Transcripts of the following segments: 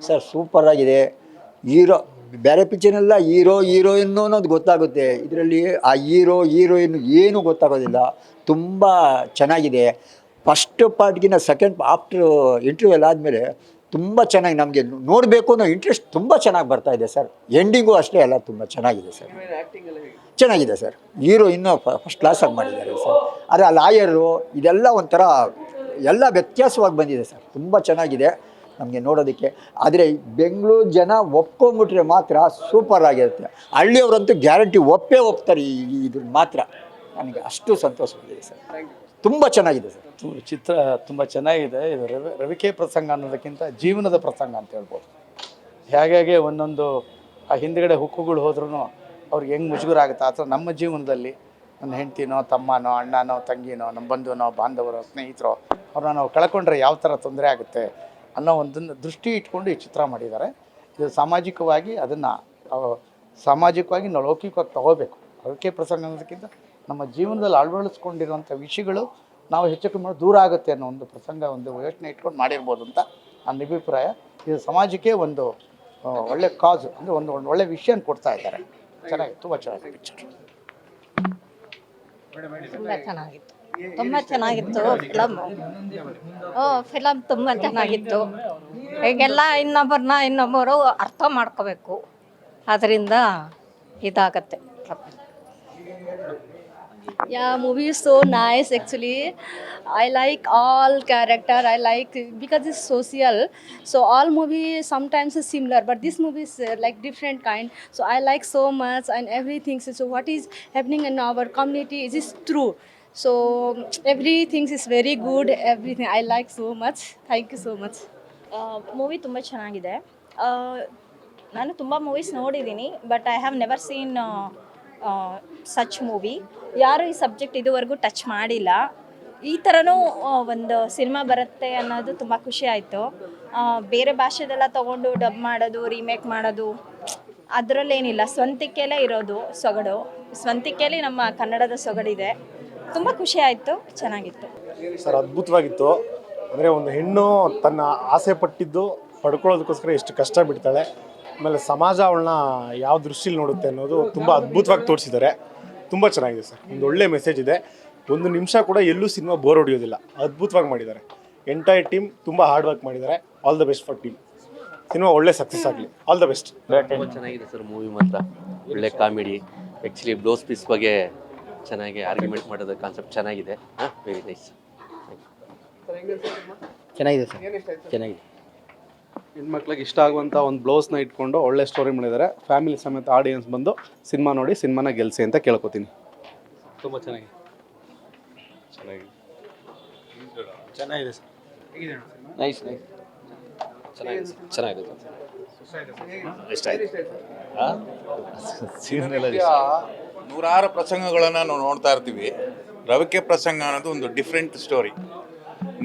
Sir ಸೂಪರಾಗಿದೆ. Hero ಬೇರೆ ಪಿಕ್ಚರ್ನೆಲ್ಲ heroine ಅನ್ನೋದು ಗೊತ್ತಾಗುತ್ತೆ, ಇದರಲ್ಲಿ ಆ ಹೀರೋಯಿನ್ ಏನೂ ಗೊತ್ತಾಗೋದಿಲ್ಲ. ತುಂಬ ಚೆನ್ನಾಗಿದೆ. ಫಸ್ಟ್ ಪಾರ್ಟ್ಗಿಂತ ಸೆಕೆಂಡ್ ಆಫ್ಟರ್ ಇಂಟರ್ವ್ಯೂಲ್ ಆದಮೇಲೆ ತುಂಬ ಚೆನ್ನಾಗಿ ನಮಗೆ ನೋಡಬೇಕು ಅನ್ನೋ ಇಂಟ್ರೆಸ್ಟ್ ತುಂಬ ಚೆನ್ನಾಗಿ ಬರ್ತಾಯಿದೆ ಸರ್. ಎಂಡಿಂಗು ಅಷ್ಟೇ ಅಲ್ಲ, ತುಂಬ ಚೆನ್ನಾಗಿದೆ ಸರ್. ಚೆನ್ನಾಗಿದೆ ಸರ್. ಇನ್ನೂ ಫಸ್ಟ್ ಕ್ಲಾಸಾಗಿ ಮಾಡಿದ್ದಾರೆ ಸರ್. ಆದರೆ ಆ ಲಾಯರು ಇದೆಲ್ಲ ಒಂಥರ ಎಲ್ಲ ವ್ಯತ್ಯಾಸವಾಗಿ ಬಂದಿದೆ ಸರ್. ತುಂಬ ಚೆನ್ನಾಗಿದೆ ನಮಗೆ ನೋಡೋದಕ್ಕೆ. ಆದರೆ ಬೆಂಗಳೂರು ಜನ ಒಪ್ಕೊಂಬಿಟ್ರೆ ಮಾತ್ರ ಸೂಪರ್ ಆಗಿರುತ್ತೆ. ಹಳ್ಳಿಯವರಂತೂ ಗ್ಯಾರಂಟಿ ಒಪ್ತಾರೆ ಇದ್ರ ಮಾತ್ರ. ನನಗೆ ಅಷ್ಟು ಸಂತೋಷ ಬಂದಿದೆ ಸರ್. ತುಂಬ ಚೆನ್ನಾಗಿದೆ ಸರ್. ಚಿತ್ರ ತುಂಬ ಚೆನ್ನಾಗಿದೆ. ಇದು ರವಿಕೆ ಪ್ರಸಂಗ ಅನ್ನೋದಕ್ಕಿಂತ ಜೀವನದ ಪ್ರಸಂಗ ಅಂತ ಹೇಳ್ಬೋದು. ಹೇಗೆ ಒಂದೊಂದು ಆ ಹಿಂದ್ಗಡೆ ಹುಕ್ಕುಗಳು ಹೋದ್ರೂ ಅವ್ರಿಗೆ ಹೆಂಗೆ ಮುಜುಗರ ಆಗುತ್ತೆ, ಆ ಥರ ನಮ್ಮ ಜೀವನದಲ್ಲಿ ನನ್ನ ಹೆಂಡ್ತಿನೋ ತಮ್ಮನೋ ಅಣ್ಣನೋ ತಂಗಿನೋ ನಮ್ಮ ಬಂಧುನೋ ಬಾಂಧವರೋ ಸ್ನೇಹಿತರೋ ಅವ್ರನ್ನ ನಾವು ಕಳ್ಕೊಂಡ್ರೆ ಯಾವ ಥರ ತೊಂದರೆ ಆಗುತ್ತೆ ಅನ್ನೋ ಒಂದನ್ನು ದೃಷ್ಟಿ ಇಟ್ಕೊಂಡು ಈ ಚಿತ್ರ ಮಾಡಿದ್ದಾರೆ. ಇದು ಸಾಮಾಜಿಕವಾಗಿ ಅದನ್ನು ಸಾಮಾಜಿಕವಾಗಿ ನಾವು ಲೌಕಿಕವಾಗಿ ತಗೋಬೇಕು. ರವಿಕೆ ಪ್ರಸಂಗ ಅನ್ನೋದಕ್ಕಿಂತ ನಮ್ಮ ಜೀವನದಲ್ಲಿ ಅಳವಡಿಸ್ಕೊಂಡಿರುವಂಥ ವಿಷಯಗಳು ನಾವು ಹೆಚ್ಚು ಕಮ್ಮಿ ದೂರ ಆಗುತ್ತೆ ಅನ್ನೋ ಒಂದು ಪ್ರಸಂಗ, ಒಂದು ಯೋಚನೆ ಇಟ್ಕೊಂಡು ಮಾಡಿರ್ಬೋದು ಅಂತ ನನ್ನ ಅಭಿಪ್ರಾಯ. ಇದು ಸಮಾಜಕ್ಕೆ ಒಂದು ಒಳ್ಳೆ ಕಾಸ್ ಅಂದರೆ ಒಂದು ಒಳ್ಳೆ ವಿಷಯ ಕೊಡ್ತಾ ಇದ್ದಾರೆ. ಚೆನ್ನಾಗಿ ತುಂಬ ಚೆನ್ನಾಗಿದೆ ಪಿಕ್ಚರ್. ತುಂಬ ಚೆನ್ನಾಗಿತ್ತು ಫಿಲಮ್ ತುಂಬ ಚೆನ್ನಾಗಿತ್ತು. ಹೀಗೆಲ್ಲ ಇನ್ನೊಬ್ಬರು ಅರ್ಥ ಮಾಡ್ಕೋಬೇಕು, ಅದರಿಂದ ಇದಾಗತ್ತೆ. Yeah, movie is so nice actually. I like all character. I like because it's social. So all movie sometimes is similar, but this movie is like different kind. So I like so much and everything. So what is happening in our community is true. So everything is very good. Everything I like so much. Thank you so much. Movie ತುಂಬ ಚೆನ್ನಾಗಿದೆ. ನಾನು ತುಂಬ movies ನೋಡಿದ್ದೀನಿ, but I have never seen such movie. ಯಾರು ಈ subject ಇದುವರೆಗೂ touch ಮಾಡಿಲ್ಲ. ಈ ಥರನೂ ಒಂದು ಸಿನಿಮಾ ಬರುತ್ತೆ ಅನ್ನೋದು ತುಂಬ ಖುಷಿ ಆಯಿತು. ಬೇರೆ ಭಾಷೆದೆಲ್ಲ ತೊಗೊಂಡು ಡಬ್ ಮಾಡೋದು, ರೀಮೇಕ್ ಮಾಡೋದು ಅದರಲ್ಲೇನಿಲ್ಲ, ಸ್ವಂತಿಕೆಯಲ್ಲೇ ಇರೋದು ಸೊಗಡು. ಸ್ವಂತಿಕೆಯಲ್ಲಿ ನಮ್ಮ ಕನ್ನಡದ ಸೊಗಡಿದೆ. ತುಂಬ ಖುಷಿ ಆಯಿತು, ಚೆನ್ನಾಗಿತ್ತು ಸರ್. ಅದ್ಭುತವಾಗಿತ್ತು. ಅಂದರೆ ಒಂದು ಹೆಣ್ಣು ತನ್ನ ಆಸೆ ಪಟ್ಟಿದ್ದು ಪಡ್ಕೊಳ್ಳೋದಕ್ಕೋಸ್ಕರ ಎಷ್ಟು ಕಷ್ಟ ಬಿಡ್ತಾಳೆ, ಆಮೇಲೆ ಸಮಾಜ ಅವಳನ್ನ ಯಾವ ದೃಷ್ಟಿಲಿ ನೋಡುತ್ತೆ ಅನ್ನೋದು ತುಂಬ ಅದ್ಭುತವಾಗಿ ತೋರಿಸಿದ್ದಾರೆ. ತುಂಬ ಚೆನ್ನಾಗಿದೆ ಸರ್. ಒಂದು ಒಳ್ಳೆ ಮೆಸೇಜ್ ಇದೆ. ಒಂದು ನಿಮಿಷ ಕೂಡ ಎಲ್ಲೂ ಸಿನಿಮಾ ಬೋರ್ ಹೊಡೆಯೋದಿಲ್ಲ. ಅದ್ಭುತವಾಗಿ ಮಾಡಿದ್ದಾರೆ. ಎಂಟೈರ್ ಟೀಮ್ ತುಂಬ ಹಾರ್ಡ್ ವರ್ಕ್ ಮಾಡಿದ್ದಾರೆ. All the best for team. Cinema ಒಳ್ಳೆ ಸಕ್ಸಸ್ ಆಗಲಿ. All the best. ತುಂಬ ಚೆನ್ನಾಗಿದೆ ಸರ್ ಮೂವಿ ಮಾತ್ರ. ಒಳ್ಳೆ ಕಾಮಿಡಿ. ಆ್ಯಕ್ಚುಲಿ ಬ್ಲೌಸ್ ಪೀಸ್ ಬಗ್ಗೆ ಚೆನ್ನಾಗಿ ಆರ್ಗ್ಯುಮೆಂಟ್ ಮಾಡೋದು ಕಾನ್ಸೆಪ್ಟ್ ಚೆನ್ನಾಗಿದೆ. Very nice. ಚೆನ್ನಾಗಿದೆ ಸರ್. ಚೆನ್ನಾಗಿದೆ. ಹೆಣ್ಮಕ್ಳಿಗೆ ಇಷ್ಟ ಆಗುವಂಥ ಒಂದು ಬ್ಲೌಸ್ನ ಇಟ್ಕೊಂಡು ಒಳ್ಳೆ ಸ್ಟೋರಿ ಮಾಡಿದ್ದಾರೆ. ಫ್ಯಾಮಿಲಿ ಸಮೇತ ಆಡಿಯನ್ಸ್ ಬಂದು ಸಿನಿಮಾ ನೋಡಿ ಸಿನಿಮಾನ ಗೆಲ್ಲಿಸಿ ಅಂತ ಕೇಳ್ಕೊತೀನಿ. ತುಂಬ ಚೆನ್ನಾಗಿದೆ. ಚೆನ್ನಾಗಿದೆ ಸರ್. Nice nice. ಚೆನ್ನಾಗಿದೆ ಚೆನ್ನಾಗಿದೆ. ಇಷ್ಟ ಆಯಿತು. ನೂರಾರು ಪ್ರಸಂಗಗಳನ್ನು ನಾವು ನೋಡ್ತಾ ಇರ್ತೀವಿ. ರವಿಕೆ ಪ್ರಸಂಗ ಅನ್ನೋದು ಒಂದು ಡಿಫ್ರೆಂಟ್ ಸ್ಟೋರಿ.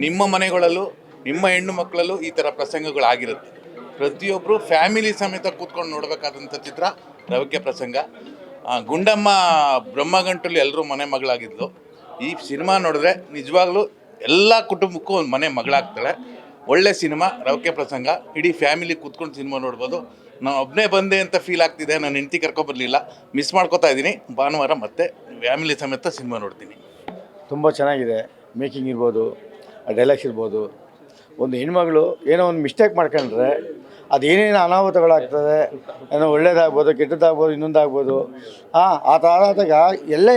ನಿಮ್ಮ ಮನೆಗಳಲ್ಲೂ ನಿಮ್ಮ ಹೆಣ್ಣು ಮಕ್ಕಳಲ್ಲೂ ಈ ಥರ ಪ್ರಸಂಗಗಳಾಗಿರುತ್ತೆ. ಪ್ರತಿಯೊಬ್ಬರು ಫ್ಯಾಮಿಲಿ ಸಮೇತ ಕೂತ್ಕೊಂಡು ನೋಡಬೇಕಾದಂಥ ಚಿತ್ರ ರವಿಕೆ ಪ್ರಸಂಗ. ಗುಂಡಮ್ಮ ಬ್ರಹ್ಮಗಂಟಲ್ಲಿ ಎಲ್ಲರೂ ಮನೆ ಮಗಳಾಗಿದ್ಲು. ಈ ಸಿನಿಮಾ ನೋಡಿದ್ರೆ ನಿಜವಾಗ್ಲೂ ಎಲ್ಲ ಕುಟುಂಬಕ್ಕೂ ಒಂದು ಮನೆ ಮಗಳಾಗ್ತಾಳೆ. ಒಳ್ಳೆ ಸಿನಿಮಾ ರವಿಕೆ ಪ್ರಸಂಗ. ಇಡೀ ಫ್ಯಾಮಿಲಿ ಕೂತ್ಕೊಂಡು ಸಿನಿಮಾ ನೋಡ್ಬೋದು. ನಾನು ಒಬ್ಬನೇ ಬಂದೆ ಅಂತ ಫೀಲ್ ಆಗ್ತಿದೆ. ನಾನು ಹೆಂಡತಿ ಕರ್ಕೊಬರಲಿಲ್ಲ, ಮಿಸ್ ಮಾಡ್ಕೋತಾ ಇದ್ದೀನಿ. ಭಾನುವಾರ ಮತ್ತೆ ಫ್ಯಾಮಿಲಿ ಸಮೇತ ಸಿನಿಮಾ ನೋಡ್ತೀನಿ. ತುಂಬ ಚೆನ್ನಾಗಿದೆ. ಮೇಕಿಂಗ್ ಇರ್ಬೋದು, ಡೈಲಾಗ್ಸ್ ಇರ್ಬೋದು. ಒಂದು ಹೆಣ್ಮಗಳು ಏನೋ ಒಂದು ಮಿಸ್ಟೇಕ್ ಮಾಡ್ಕೊಂಡ್ರೆ ಅದೇನೇನು ಅನಾಹುತಗಳಾಗ್ತದೆ, ಏನೋ ಒಳ್ಳೇದಾಗ್ಬೋದು, ಕೆಟ್ಟದ್ದಾಗ್ಬೋದು, ಇನ್ನೊಂದಾಗ್ಬೋದು. ಆ ಥರ ಆದಾಗ ಎಲ್ಲ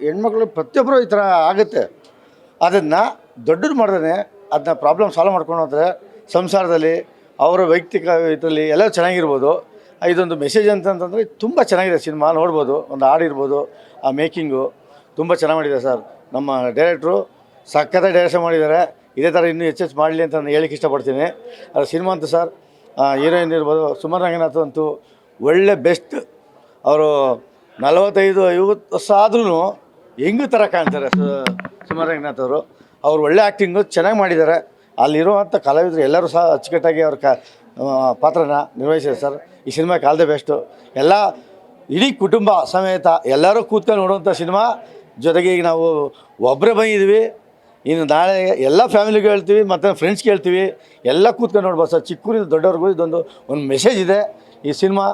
ಹೆಣ್ಮಕ್ಳು ಪ್ರತಿಯೊಬ್ಬರು ಈ ಥರ ಆಗುತ್ತೆ. ಅದನ್ನು ದೊಡ್ಡದು ಮಾಡ್ದೇ ಅದನ್ನ ಪ್ರಾಬ್ಲಮ್ ಸಾಲ್ವ್ ಮಾಡ್ಕೊಂಡು ಹೋದರೆ ಸಂಸಾರದಲ್ಲಿ ಅವರ ವೈಯಕ್ತಿಕ ಇದರಲ್ಲಿ ಎಲ್ಲ ಚೆನ್ನಾಗಿರ್ಬೋದು. ಇದೊಂದು ಮೆಸೇಜ್ ಅಂತಂತಂದರೆ ತುಂಬ ಚೆನ್ನಾಗಿದೆ ಸಿನಿಮಾ. ನೋಡ್ಬೋದು. ಒಂದು ಹಾಡಿರ್ಬೋದು, ಆ ಮೇಕಿಂಗು ತುಂಬ ಚೆನ್ನಾಗಿ ಮಾಡಿದೆ ಸರ್. ನಮ್ಮ ಡೈರೆಕ್ಟ್ರು ಸಖತ್ತಾಗಿ ಡೈರೆಕ್ಷನ್ ಮಾಡಿದ್ದಾರೆ. ಇದೇ ಥರ ಇನ್ನೂ ಹೆಚ್ಚು ಮಾಡಲಿ ಅಂತ ನಾನು ಹೇಳಕ್ಕೆ ಇಷ್ಟಪಡ್ತೀನಿ. ಅದು ಸಿನಿಮಾ ಅಂತೂ ಸರ್, ಹೀರೋಯಿನ್ ಇರ್ಬೋದು, ಸುಮನ್ ರಂಗನಾಥ್ ಅಂತೂ ಒಳ್ಳೆ ಬೆಸ್ಟ್. ಅವರು 45-50 ವರ್ಷ ಆದ್ರೂ ಹೆಂಗೂ ಥರ ಕಾಣ್ತಾರೆ ಸುಮನ್ ರಂಗನಾಥ್ ಅವರು. ಅವ್ರು ಒಳ್ಳೆ ಆ್ಯಕ್ಟಿಂಗು ಚೆನ್ನಾಗಿ ಮಾಡಿದ್ದಾರೆ. ಅಲ್ಲಿರುವಂಥ ಕಲಾವಿದರು ಎಲ್ಲರೂ ಸಹ ಅಚ್ಚುಕಟ್ಟಾಗಿ ಅವ್ರ ಪಾತ್ರನ ನಿರ್ವಹಿಸಿದ್ದಾರೆ ಸರ್. ಈ ಸಿನಿಮಾಕ್ಕೆ ಆಲ್ ದ ಬೆಸ್ಟು. ಎಲ್ಲ ಇಡೀ ಕುಟುಂಬ ಸಮೇತ ಎಲ್ಲರೂ ಕೂತ್ಕೊಂಡು ನೋಡುವಂಥ ಸಿನಿಮಾ. ಜೊತೆಗೆ ಈಗ ನಾವು ಒಬ್ಬರೇ ಬಂದಿದ್ವಿ, ಇನ್ನು ನಾಳೆ ಎಲ್ಲ ಫ್ಯಾಮಿಲಿಗೆ ಹೇಳ್ತೀವಿ ಮತ್ತು ಫ್ರೆಂಡ್ಸ್ಗೆ ಹೇಳ್ತೀವಿ, ಎಲ್ಲ ಕೂತ್ಕೊಂಡು ನೋಡ್ಬೋದು ಸರ್. ಚಿಕ್ಕೂರಿಂದ ದೊಡ್ಡವ್ರಿಗೂ ಒಂದು ಮೆಸೇಜ್ ಇದೆ. ಈ ಸಿನಿಮಾ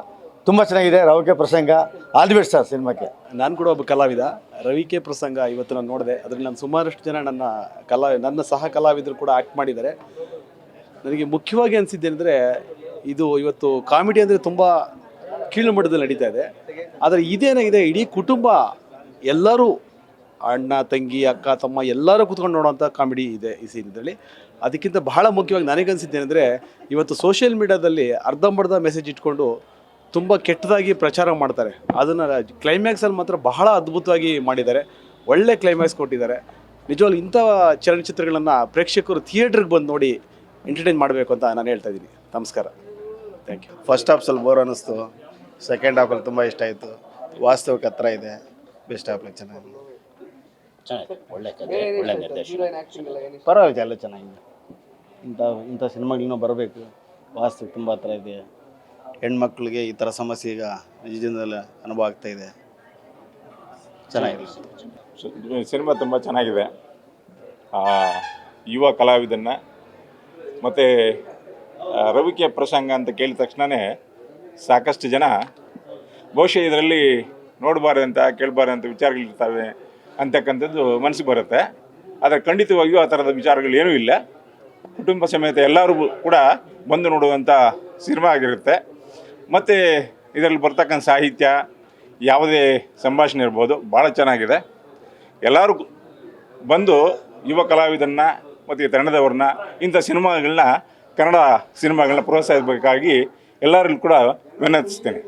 ತುಂಬ ಚೆನ್ನಾಗಿದೆ. ರವಿಕೆ ಪ್ರಸಂಗ ಆಲ್ ದಿ ಬೆಸ್ಟ್ ಸರ್ ಸಿನಿಮಾಕ್ಕೆ. ನಾನು ಕೂಡ ಒಬ್ಬ ಕಲಾವಿದ. ರವಿಕೆ ಪ್ರಸಂಗ ಇವತ್ತು ನಾನು ನೋಡಿದೆ. ಅದರಲ್ಲಿ ನಾನು ಸುಮಾರಷ್ಟು ಜನ ನನ್ನ ಸಹ ಕಲಾವಿದರು ಕೂಡ ಆ್ಯಕ್ಟ್ ಮಾಡಿದ್ದಾರೆ. ನನಗೆ ಮುಖ್ಯವಾಗಿ ಅನಿಸಿದ್ದೇನೆಂದರೆ, ಇದು ಇವತ್ತು ಕಾಮಿಡಿ ಅಂದರೆ ತುಂಬ ಕೀಳು ಮಟ್ಟದಲ್ಲಿ ನಡೀತಾ ಇದೆ. ಆದರೆ ಇದೇನಾಗಿದೆ, ಇಡೀ ಕುಟುಂಬ ಎಲ್ಲರೂ ಅಣ್ಣ ತಂಗಿ ಅಕ್ಕ ತಮ್ಮ ಎಲ್ಲರೂ ಕೂತ್ಕೊಂಡು ನೋಡೋವಂಥ ಕಾಮಿಡಿ ಇದೆ ಈ ಸೀನ್ದಲ್ಲಿ. ಅದಕ್ಕಿಂತ ಬಹಳ ಮುಖ್ಯವಾಗಿ ನನಗನ್ಸಿದ್ದೇನೆಂದರೆ, ಇವತ್ತು ಸೋಷಿಯಲ್ ಮೀಡ್ಯಾದಲ್ಲಿ ಅರ್ಧಂಬರ್ಧ ಮೆಸೇಜ್ ಇಟ್ಕೊಂಡು ತುಂಬ ಕೆಟ್ಟದಾಗಿ ಪ್ರಚಾರ ಮಾಡ್ತಾರೆ. ಅದನ್ನು ಕ್ಲೈಮ್ಯಾಕ್ಸಲ್ಲಿ ಮಾತ್ರ ಬಹಳ ಅದ್ಭುತವಾಗಿ ಮಾಡಿದ್ದಾರೆ. ಒಳ್ಳೆ ಕ್ಲೈಮ್ಯಾಕ್ಸ್ ಕೊಟ್ಟಿದ್ದಾರೆ. ನಿಜವಾಗ್ಲೂ ಇಂಥ ಚಲನಚಿತ್ರಗಳನ್ನು ಪ್ರೇಕ್ಷಕರು ಥಿಯೇಟ್ರಿಗೆ ಬಂದು ನೋಡಿ ಎಂಟರ್ಟೈನ್ ಮಾಡಬೇಕು ಅಂತ ನಾನು ಹೇಳ್ತಾ ಇದ್ದೀನಿ. ನಮಸ್ಕಾರ, ಥ್ಯಾಂಕ್ ಯು. ಫಸ್ಟ್ ಹಾಫ್ ಸ್ವಲ್ಪ ಬೋರ್ ಅನ್ನಿಸ್ತು. ಸೆಕೆಂಡ್ ಹಾಫಲ್ಲಿ ತುಂಬ ಇಷ್ಟ ಆಯಿತು. ವಾಸ್ತವಕ್ಕೆ ಹತ್ರ ಇದೆ. ಬೆಸ್ಟ್ ಹಾಫ್ ಚೆನ್ನಾಗಿದೆ. ಒಳ್ಳೆ ಕಥೆ, ಒಳ್ಳೆ ನಿರ್ದೇಶನ. ಪರವಾಗಿಲ್ಲ, ಎಲ್ಲ ಚೆನ್ನಾಗಿದೆ. ಇಂಥ ಸಿನಿಮಾಗಳನ್ನ ಬರಬೇಕು. ವಾಸ್ತವ ತುಂಬ ಹತ್ರ ಇದೆ. ಹೆಣ್ಮಕ್ಳಿಗೆ ಈ ಥರ ಸಮಸ್ಯೆ ಈಗ ನಿಜ ಜೀವನದಲ್ಲಿ ಅನುಭವ ಆಗ್ತಾ ಇದೆ. ಚೆನ್ನಾಗಿದೆ. ಸಿನಿಮಾ ತುಂಬ ಚೆನ್ನಾಗಿದೆ. ಯುವ ಕಲಾವಿದನ್ನು ಮತ್ತು ರವಿಕೆ ಪ್ರಸಂಗ ಅಂತ ಕೇಳಿದ ತಕ್ಷಣವೇ ಸಾಕಷ್ಟು ಜನ ಬಹುಶಃ ಇದರಲ್ಲಿ ನೋಡಬಾರ್ದಂಥ ಕೇಳಬಾರ್ದಂಥ ವಿಚಾರಗಳಿರ್ತವೆ ಅಂತಕ್ಕಂಥದ್ದು ಮನಸ್ಸಿಗೆ ಬರುತ್ತೆ. ಆದರೆ ಖಂಡಿತವಾಗಿಯೂ ಆ ಥರದ ವಿಚಾರಗಳು ಏನೂ ಇಲ್ಲ. ಕುಟುಂಬ ಸಮೇತ ಎಲ್ಲರೂ ಕೂಡ ಬಂದು ನೋಡುವಂಥ ಸಿನಿಮಾ ಆಗಿರುತ್ತೆ. ಮತ್ತು ಇದರಲ್ಲಿ ಬರ್ತಕ್ಕಂಥ ಸಾಹಿತ್ಯ, ಯಾವುದೇ ಸಂಭಾಷಣೆ ಇರ್ಬೋದು, ಭಾಳ ಚೆನ್ನಾಗಿದೆ. ಎಲ್ಲರೂ ಬಂದು ಯುವ ಕಲಾವಿದನ್ನ ಮತ್ತು ಈ ತಂಡದವ್ರನ್ನ ಇಂಥ ಸಿನಿಮಾಗಳನ್ನ, ಕನ್ನಡ ಸಿನಿಮಾಗಳನ್ನ ಪ್ರೋತ್ಸಾಹಿಸಬೇಕಾಗಿ ಎಲ್ಲರಿಗೂ ಕೂಡ ವಿನಂತಿಸ್ತೇನೆ.